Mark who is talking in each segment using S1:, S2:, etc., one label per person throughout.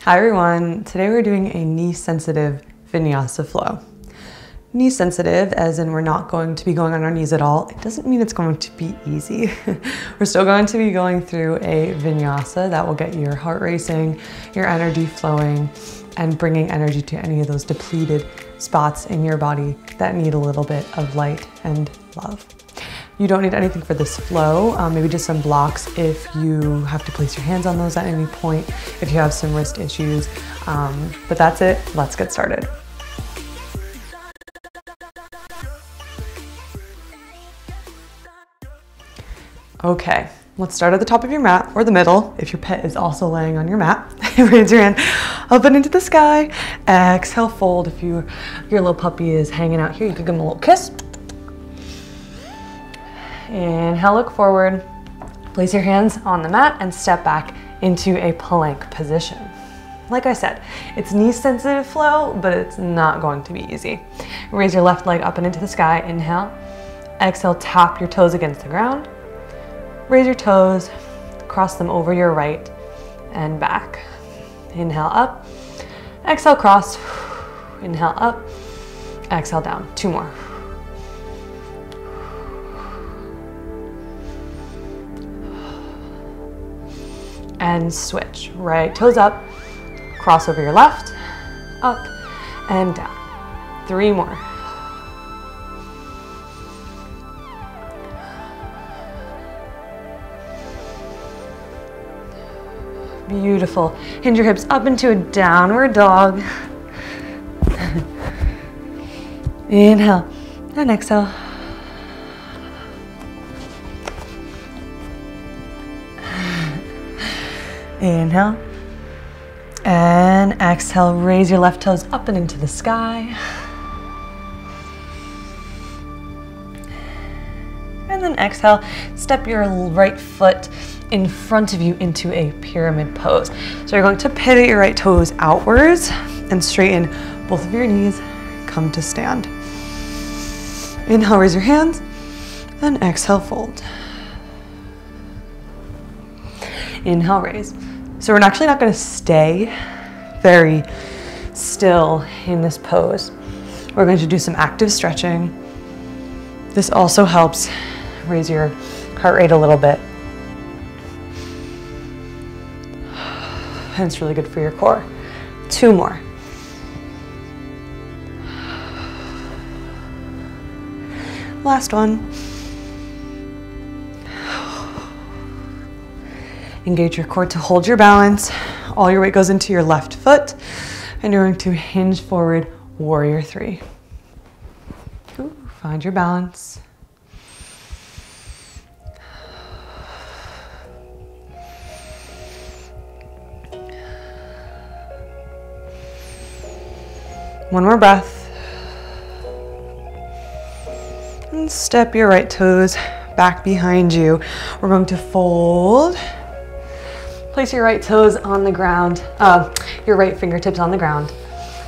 S1: Hi everyone, today we're doing a knee sensitive vinyasa flow. Knee sensitive as in we're not going to be going on our knees at all. It doesn't mean it's going to be easy. We're still going to be going through a vinyasa that will get your heart racing, your energy flowing, and bringing energy to any of those depleted spots in your body that need a little bit of light and love. You don't need anything for this flow, maybe just some blocks if you have to place your hands on those at any point, if you have some wrist issues, but that's it. Let's get started. Okay, let's start at the top of your mat or the middle if your pet is also laying on your mat. Raise your hand up and into the sky. Exhale, fold. If your little puppy is hanging out here, you can give him a little kiss. Inhale, look forward. Place your hands on the mat and step back into a plank position. Like I said, it's knee sensitive flow, but it's not going to be easy. Raise your left leg up and into the sky. Inhale. Exhale, tap your toes against the ground. Raise your toes, cross them over your right and back. Inhale up, exhale cross, inhale up, exhale down. Two more. And switch. Right toes up, cross over your left, up and down. Three more. Beautiful. Hinge your hips up into a downward dog. Inhale and exhale. Inhale and exhale. Raise your left toes up and into the sky. And then exhale, step your right foot in front of you into a pyramid pose. So you're going to pivot your right toes outwards and straighten both of your knees. Come to stand. Inhale, raise your hands, and exhale, fold. Inhale, raise. So we're actually not going to stay very still in this pose. We're going to do some active stretching. This also helps raise your heart rate a little bit. And it's really good for your core. Two more. Last one. Engage your core to hold your balance. All your weight goes into your left foot, and you're going to hinge forward, warrior three. Ooh, find your balance. One more breath. And step your right toes back behind you. We're going to fold. Place your right toes on the ground, your right fingertips on the ground,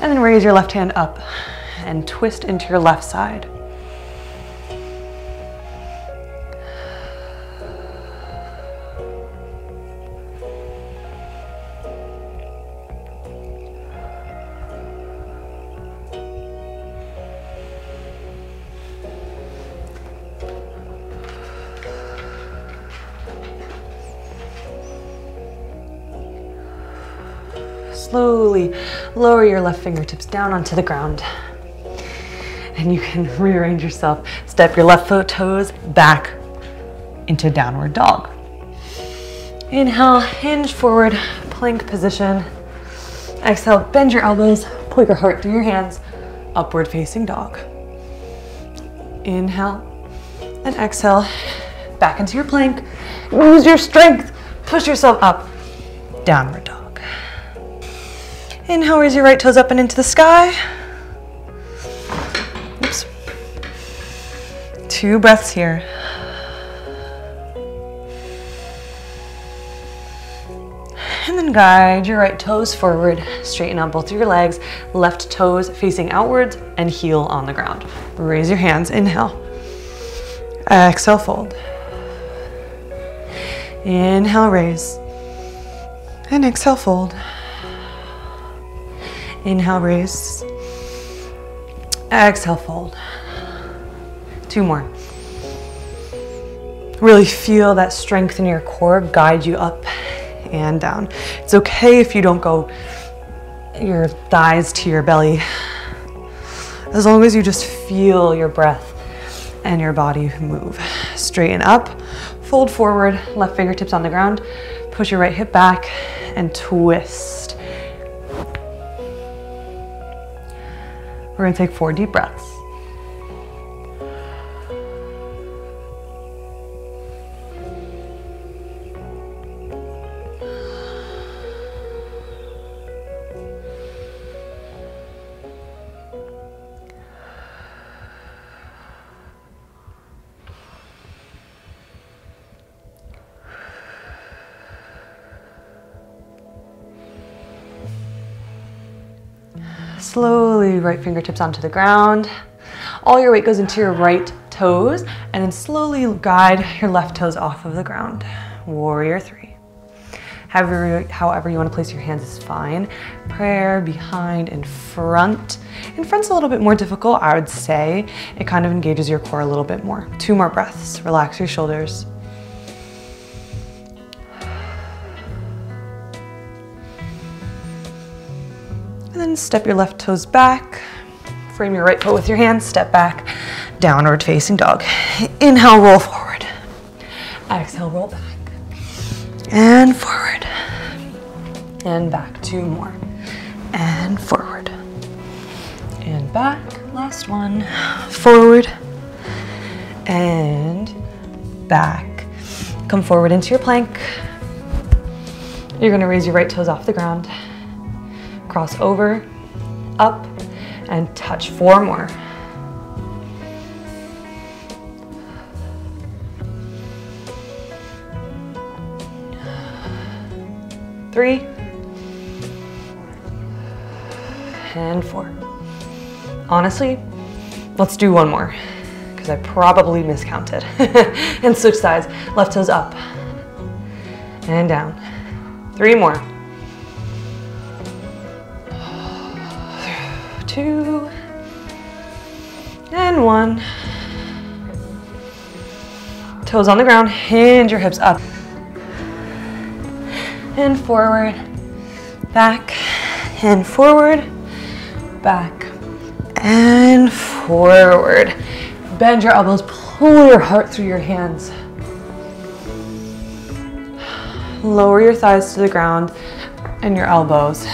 S1: and then raise your left hand up and twist into your left side. Slowly lower your left fingertips down onto the ground. And you can rearrange yourself. Step your left foot toes back into downward dog. Inhale, hinge forward, plank position. Exhale, bend your elbows, pull your heart through your hands, upward facing dog. Inhale and exhale, back into your plank. Use your strength, push yourself up, downward dog. Inhale, raise your right toes up and into the sky. Oops. Two breaths here. And then guide your right toes forward, straighten out both of your legs, left toes facing outwards and heel on the ground. Raise your hands, inhale. Exhale, fold. Inhale, raise. And exhale, fold. Inhale, raise. Exhale, fold. 2 more. Really feel that strength in your core guide you up and down. It's okay if you don't go your thighs to your belly, as long as you just feel your breath and your body move. Straighten up, fold forward, left fingertips on the ground, push your right hip back and twist. We're gonna take 4 deep breaths. Slowly, right fingertips onto the ground. All your weight goes into your right toes, and then slowly guide your left toes off of the ground. Warrior 3. However you want to place your hands is fine. Prayer, behind, and front. In front's a little bit more difficult, I would say. It kind of engages your core a little bit more. 2 more breaths. Relax your shoulders. And then step your left toes back. Frame your right foot with your hands. Step back. Downward facing dog. Inhale, roll forward. Exhale, roll back. And forward. And back. 2 more. And forward. And back. Last one. Forward. And back. Come forward into your plank. You're going to raise your right toes off the ground. Cross over, up, and touch. 4 more. Three. And 4. Honestly, let's do 1 more, because I probably miscounted. And switch sides. Left toes up and down. 3 more. 2 and 1. Toes on the ground, hinge your hips up and forward, back and forward, back and forward. Bend your elbows, pull your heart through your hands. Lower your thighs to the ground and your elbows.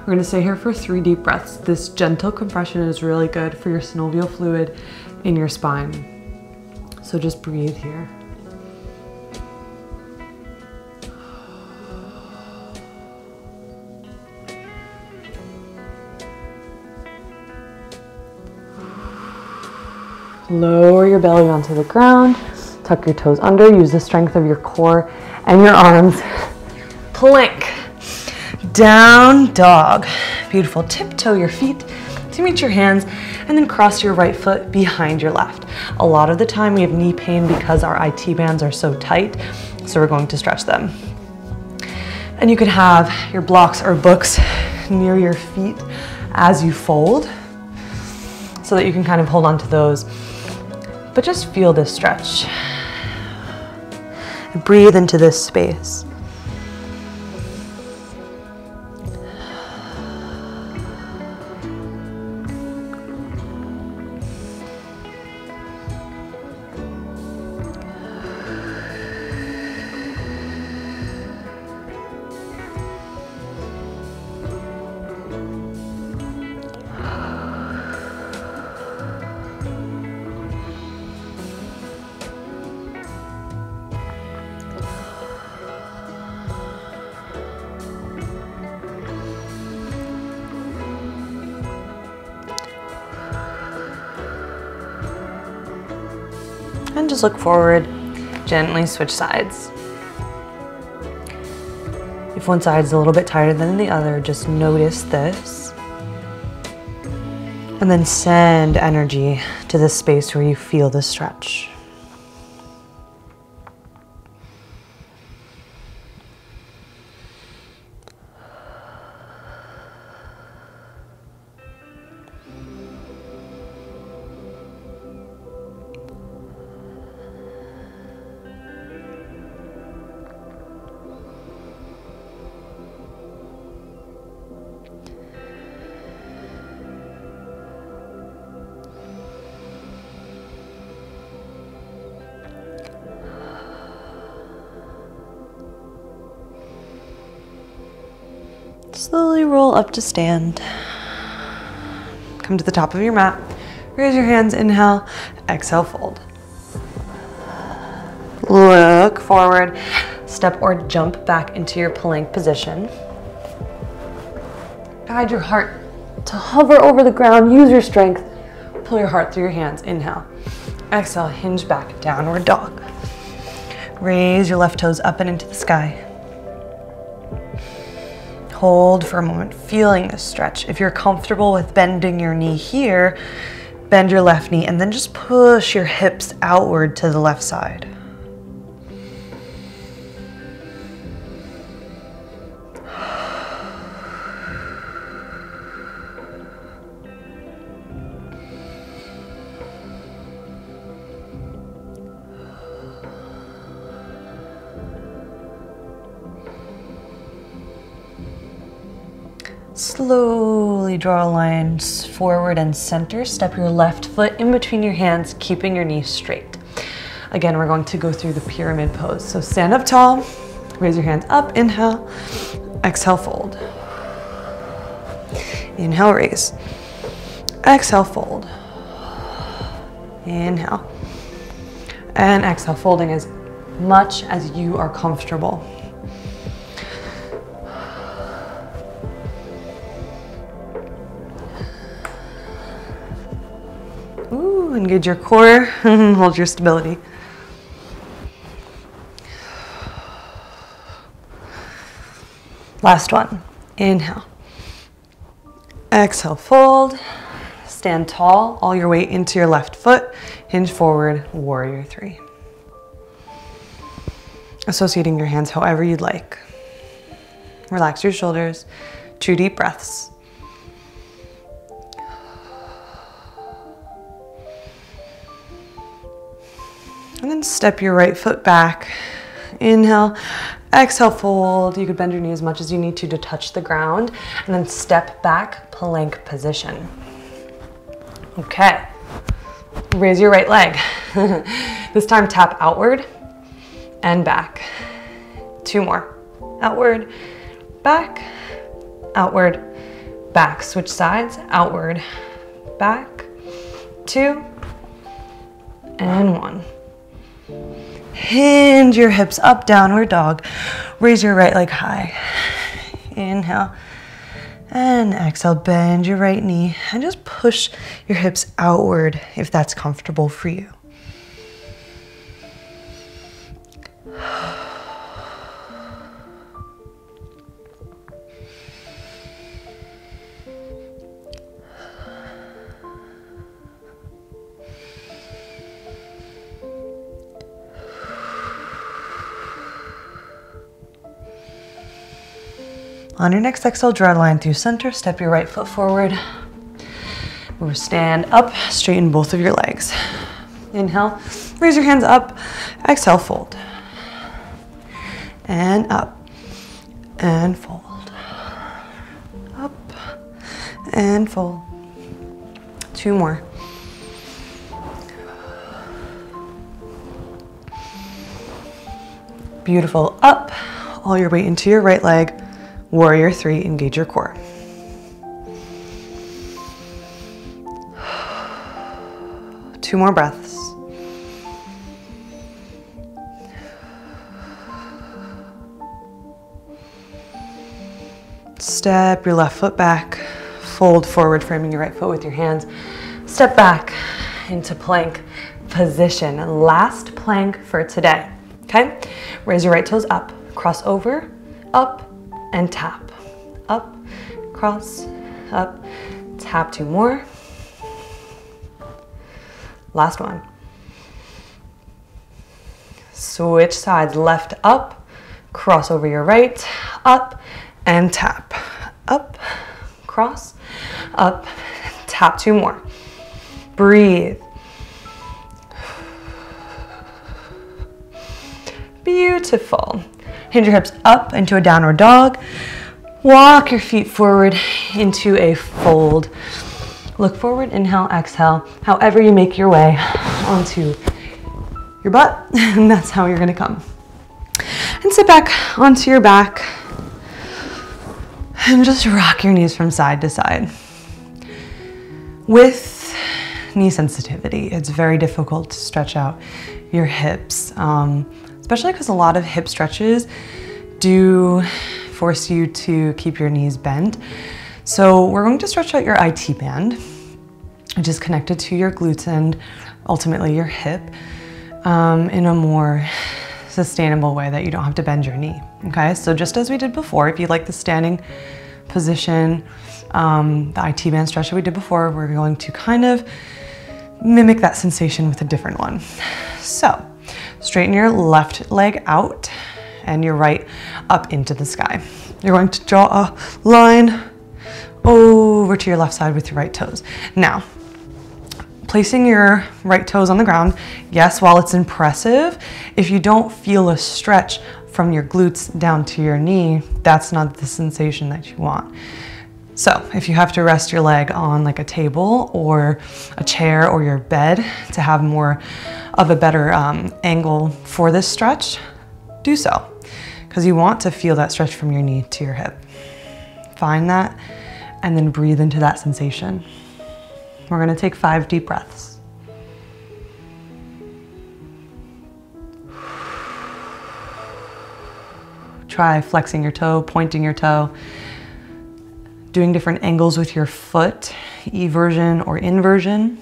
S1: We're gonna stay here for 3 deep breaths. This gentle compression is really good for your synovial fluid in your spine. So just breathe here. Lower your belly onto the ground. Tuck your toes under. Use the strength of your core and your arms. Plank. Down dog. Beautiful. Tiptoe your feet to meet your hands and then cross your right foot behind your left. A lot of the time we have knee pain because our IT bands are so tight, so we're going to stretch them. And you can have your blocks or books near your feet as you fold so that you can kind of hold on to those. But just feel this stretch. Breathe into this space. And just look forward, gently switch sides. If one side is a little bit tighter than the other, just notice this. And then send energy to the space where you feel the stretch. Slowly roll up to stand. Come to the top of your mat. Raise your hands, inhale, exhale, fold. Look forward, step or jump back into your plank position. Guide your heart to hover over the ground, use your strength. Pull your heart through your hands, inhale. Exhale, hinge back, downward dog. Raise your left toes up and into the sky. Hold for a moment, feeling this stretch. If you're comfortable with bending your knee here, bend your left knee and then just push your hips outward to the left side. Slowly draw a line forward and center. Step your left foot in between your hands, keeping your knees straight. Again, we're going to go through the pyramid pose. So stand up tall, raise your hands up, inhale, exhale, fold. Inhale, raise. Exhale, fold. Inhale. And exhale, folding as much as you are comfortable. Engage your core, hold your stability. Last one, inhale. Exhale, fold. Stand tall, all your weight into your left foot. Hinge forward, warrior three. Associating your hands however you'd like. Relax your shoulders, 2 deep breaths. And then step your right foot back. Inhale, exhale, fold. You could bend your knee as much as you need to touch the ground. And then step back, plank position. Okay, raise your right leg. This time tap outward and back. 2 more. Outward, back, outward, back. Switch sides, outward, back, 2, and 1. Hinge your hips up, downward dog. Raise your right leg high. Inhale and exhale, bend your right knee and just push your hips outward if that's comfortable for you. On your next exhale, draw a line through center, step your right foot forward. Move, stand up, straighten both of your legs. Inhale, raise your hands up, exhale, fold. And up, and fold. Up, and fold. 2 more. Beautiful, up, all your weight into your right leg. Warrior three, engage your core. Two more breaths. Step your left foot back, fold forward, framing your right foot with your hands. Step back into plank position. Last plank for today, okay? Raise your right toes up, cross over, up, and tap. Up, cross, up, tap. 2 more. Last one. Switch sides, left up, cross over your right, up, and tap. Up, cross, up, tap. 2 more. Breathe. Beautiful. Hinge your hips up into a downward dog. Walk your feet forward into a fold. Look forward, inhale, exhale. However you make your way onto your butt, and that's how you're gonna come. And sit back onto your back. And just rock your knees from side to side. With knee sensitivity, it's very difficult to stretch out your hips, especially because a lot of hip stretches do force you to keep your knees bent. So we're going to stretch out your IT band, which is connected to your glutes and ultimately your hip, in a more sustainable way that you don't have to bend your knee, okay? So just as we did before, if you like the standing position, the IT band stretch that we did before, we're going to kind of mimic that sensation with a different one. So straighten your left leg out and your right up into the sky. You're going to draw a line over to your left side with your right toes. Now, placing your right toes on the ground, yes, while it's impressive, if you don't feel a stretch from your glutes down to your knee, that's not the sensation that you want. So if you have to rest your leg on like a table or a chair or your bed to have more of a better angle for this stretch, do so, because you want to feel that stretch from your knee to your hip. Find that and then breathe into that sensation. We're gonna take 5 deep breaths. Try flexing your toe, pointing your toe, doing different angles with your foot, eversion or inversion,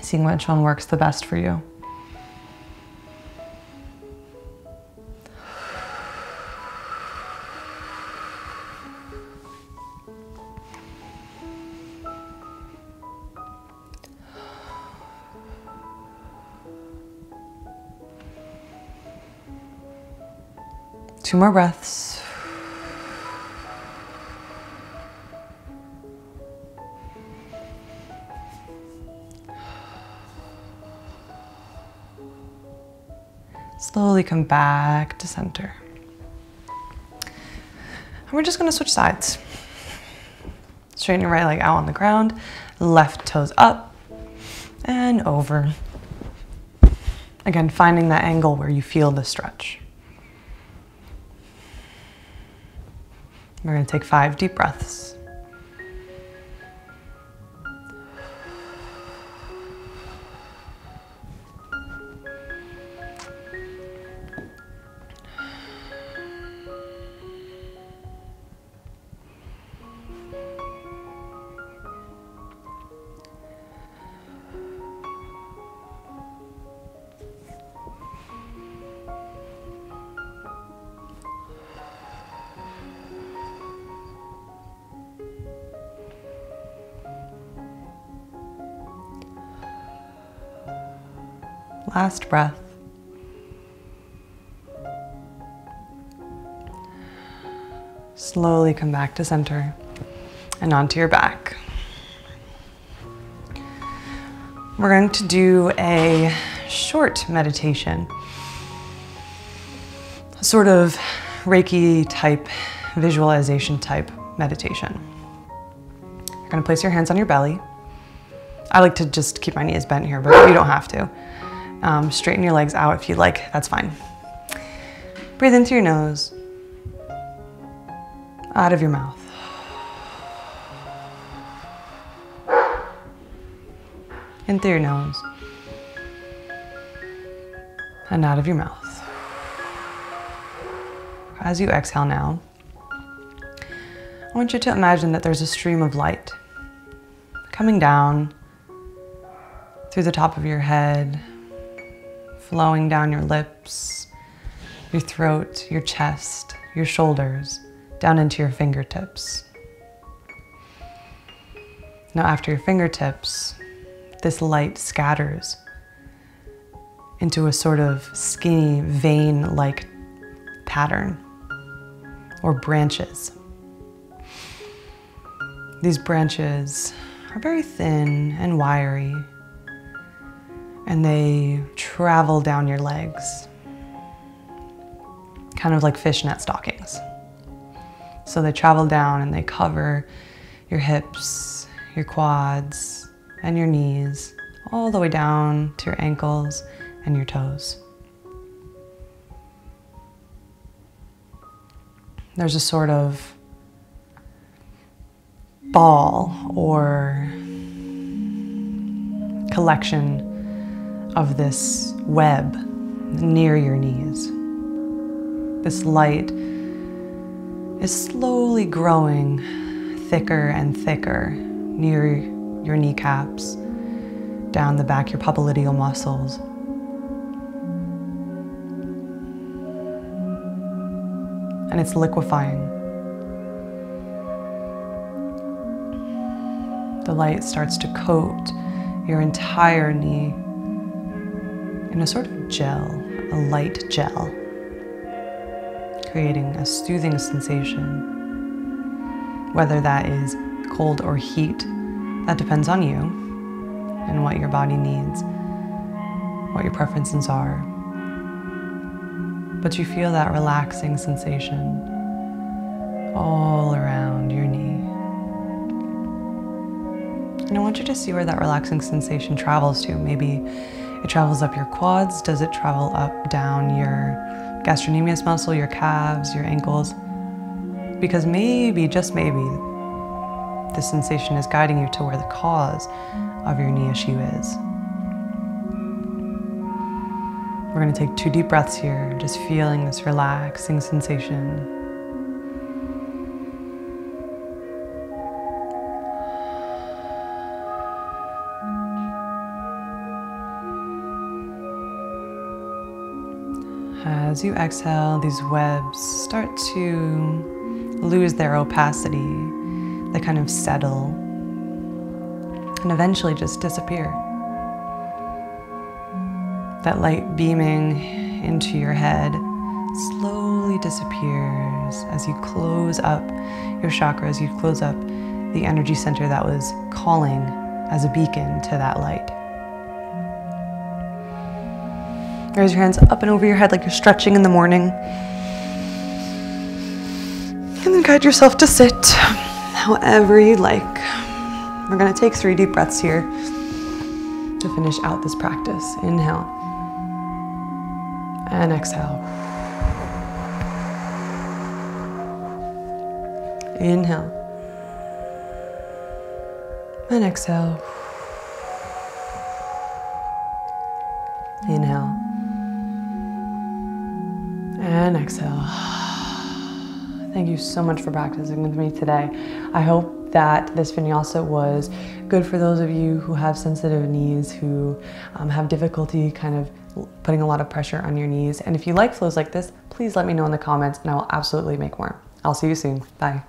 S1: seeing which one works the best for you. Two more breaths. Slowly come back to center. And we're just gonna switch sides. Straighten your right leg out on the ground, left toes up and over. Again, finding that angle where you feel the stretch. We're gonna take 5 deep breaths. Last breath. Slowly come back to center and onto your back. We're going to do a short meditation, a sort of Reiki type, visualization type meditation. You're going to place your hands on your belly. I like to just keep my knees bent here, but you don't have to. Straighten your legs out if you like, that's fine. Breathe into your nose, out of your mouth. In through your nose, and out of your mouth. As you exhale now, I want you to imagine that there's a stream of light coming down through the top of your head, flowing down your lips, your throat, your chest, your shoulders, down into your fingertips. Now after your fingertips, this light scatters into a sort of skinny vein-like pattern or branches. These branches are very thin and wiry, and they travel down your legs, kind of like fishnet stockings. So they travel down and they cover your hips, your quads, and your knees, all the way down to your ankles and your toes. There's a sort of ball or collection of this web near your knees. This light is slowly growing thicker and thicker near your kneecaps, down the back, your popliteal muscles. And it's liquefying. The light starts to coat your entire knee in a sort of gel, a light gel, creating a soothing sensation. Whether that is cold or heat, that depends on you and what your body needs, what your preferences are. But you feel that relaxing sensation all around your knee. And I want you to see where that relaxing sensation travels to. Maybe it travels up your quads. Does it travel up, down your gastrocnemius muscle, your calves, your ankles? Because maybe, just maybe, this sensation is guiding you to where the cause of your knee issue is. We're going to take 2 deep breaths here, just feeling this relaxing sensation. As you exhale, these webs start to lose their opacity. They kind of settle and eventually just disappear. That light beaming into your head slowly disappears as you close up your chakras, you close up the energy center that was calling as a beacon to that light. Raise your hands up and over your head like you're stretching in the morning. And then guide yourself to sit however you'd like. We're going to take 3 deep breaths here to finish out this practice. Inhale and exhale. Inhale and exhale. Inhale and exhale. Thank you so much for practicing with me today. I hope that this vinyasa was good for those of you who have sensitive knees, who have difficulty kind of putting a lot of pressure on your knees. And if you like flows like this, please let me know in the comments and I will absolutely make more. I'll see you soon. Bye.